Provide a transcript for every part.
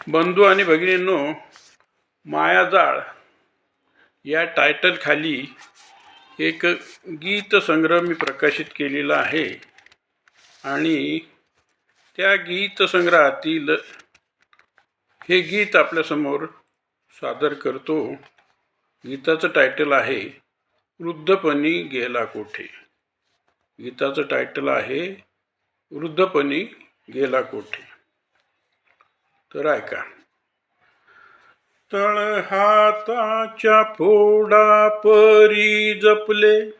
बंधू आणि भगिनींनो, मायाजाळ या टायटल खाली एक गीत संग्रह मी प्रकाशित केलेला आहे आणि त्या गीत संग्रहातील हे गीत आपल्यासमोर सादर करतो. गीताचं टायटल आहे वृद्धपणी गेला कोठे. गीताचं टायटल आहे वृद्धपणी गेला कोठे. तर ऐका. तळहाताच्या फोडापरी जपले,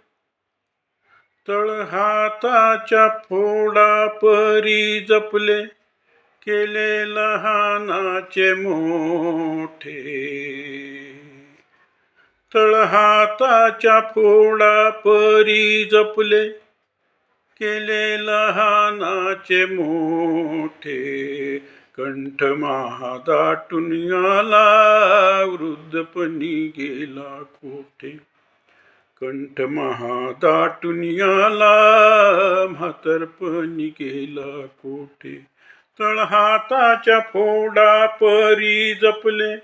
तळहाताच्या फोडापरी जपले, केले लहानाचे मोठे. तळहाताच्या फोडापरी जपले, केले लहानाचे मोठे. कंठ महादाटून आला, वृद्धपणी गेला कोठे. कंठ महादाटून आला, म्हातारपणी गेला कोठे. तळहाताच्या फोडापरी जपले,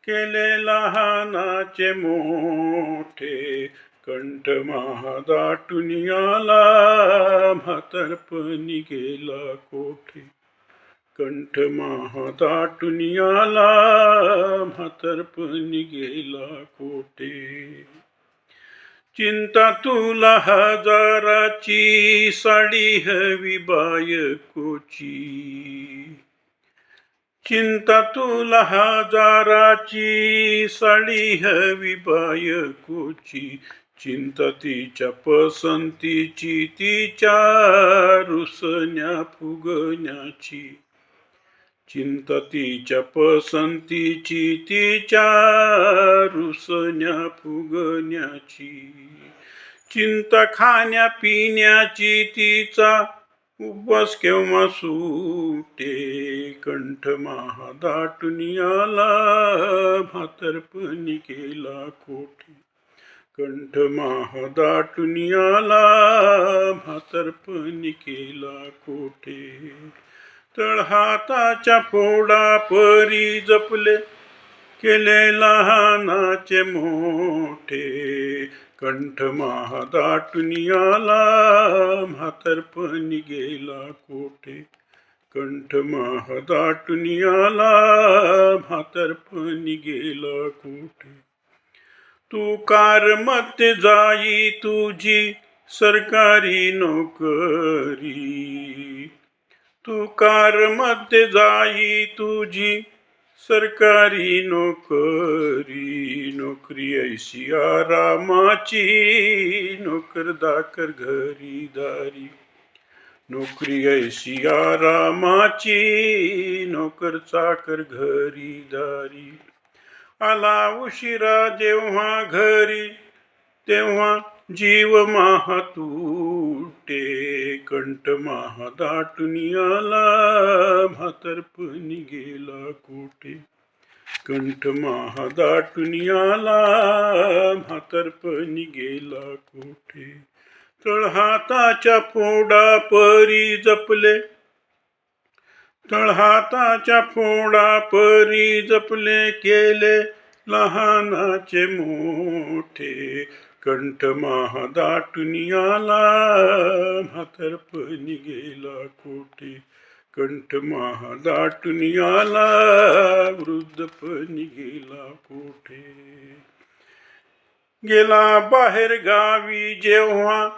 केले लहानाचे मोठे. कंठ महादाटून आला, म्हातारपणी गेला कोठे. कंठ महादाटून आला, म्हातारपणी गेला कोठे. चिंता तुला हजाराची, साडी हवी बायकोची. चिंता तुला हजाराची, साडी हवी बायकोची. चिंता तिच्या पसंतीची, तिच्या रुसण्या फुगण्याची. चिंता तिच्या पसंतीची, तिच्या रुसण्या फुगण्याची. चिंता खाण्या पिण्याची, तिचा उपवास केव्हा सुटे. कंठ महादाटून आला, म्हातारपणी गेला कोठे. कंठ महादाटून आला, म्हातारपणी गेला कोठे. तळहाताच्या फोडापरी जपले, केले लहानाचे मोठे. कंठ महादाटून आला, म्हातारपणी गेला कोठे. कंठ महादाटून आला, म्हातारपणी गेला कोठे. तू कारमध्ये जाई तुझी सरकारी नोकरी. तू कारमध्ये जाई तुझी सरकारी नोकरी. नोकरी ऐशी आरामाची, नोकरदाकर घरी दारी. नोकरी ऐशी आरामाची, नोकर चाकर घरी दारी. आला उशिरा जेव्हा घरी, तेव्हा जीव माहा तुटे. कंठ महादाटून आला, म्हातारपणी गेला कोठे. कंठ महादाटून आला, म्हातारपणी गेला कोठे. तळहाताच्या फोडापरी जपले, तळहाताच्या फोडापरी जपले, केले लहानाचे मोठे. कंठ महादाटून आला, म्हातारपणी गेला कोठे. कंठ महादाटून आला, वृद्धपणी गेला कोठे. गेला बाहेर गावी जेव्हा,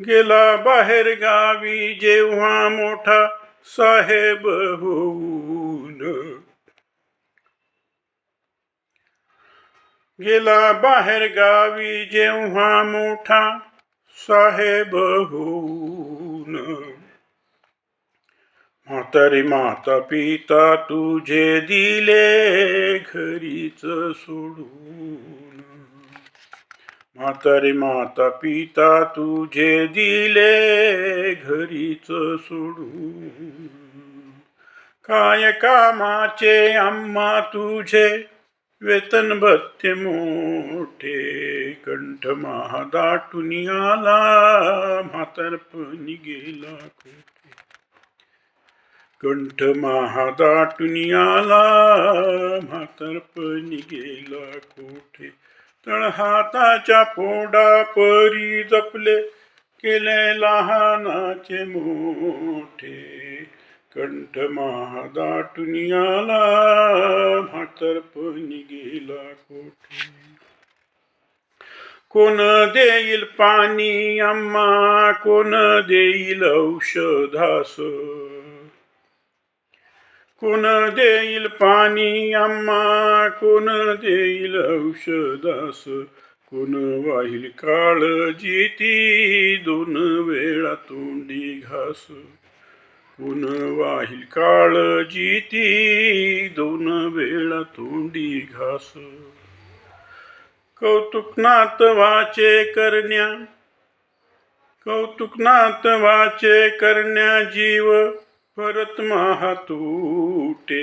गेला बाहेर गावी जेव्हा, मोठा साहेब होऊन. गेला बाहेर गावी जेव्हा, मोठा साहेब होऊन. म्हातारी माता पिता तुझे दिले घरीच सोडून. म्हातारी माता पिता तुझे दिले घरीच सोडून. काय कामाचे आम्हा तुझे, वेतन भत्ते मोठे. कंठ महादाटून आला, म्हातारपणी गेला कोठे. कंठ महादाटून आला म्हातारपणी गेला कोठे. तळ हाताच्या फोडा परी जपले केले लहानाचे मोठे. कंठ महादाटून आला म्हातारपणी गेला कोठे. कोण देईल पाणी आम्हा, कोण देईल औषधास. कोण देईल पाणी आम्हा, कोण देईल औषधास. कोण वाहील काळजी ती दोन वेळा तोंडी घास. कोण वाहील काळजी ती दोन वेळा तोंडी घास. कौतुक नातवाचे करण्या, कौतुक नातवाचे करण्या जीव परत महातुटे.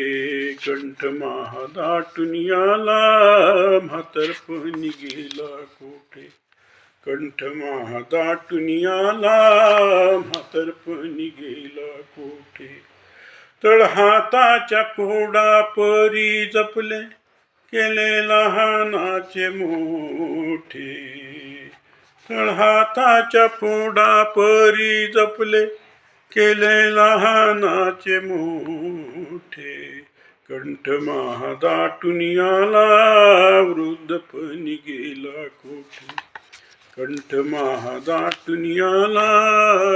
कंठ महादाटून आला म्हातारपणी गेला कोठे. कंठ महादाटून आला म्हातारपणी गेला कोठे. तळ हाताच्या फोडा परी जपले केले लहानाचे मोठे. तळ हाताच्या फोडा परी जपले केले लहानाचे मोठे. कंठ महादाटून आला वृद्धपणी गेला कोठे. कंठ महादाटून आला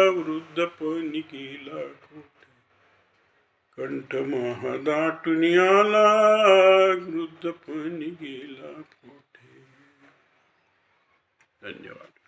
वृद्धपणी गेला कोठे. कंठ महादाटून आला वृद्धपणी गेला कोठे. धन्यवाद.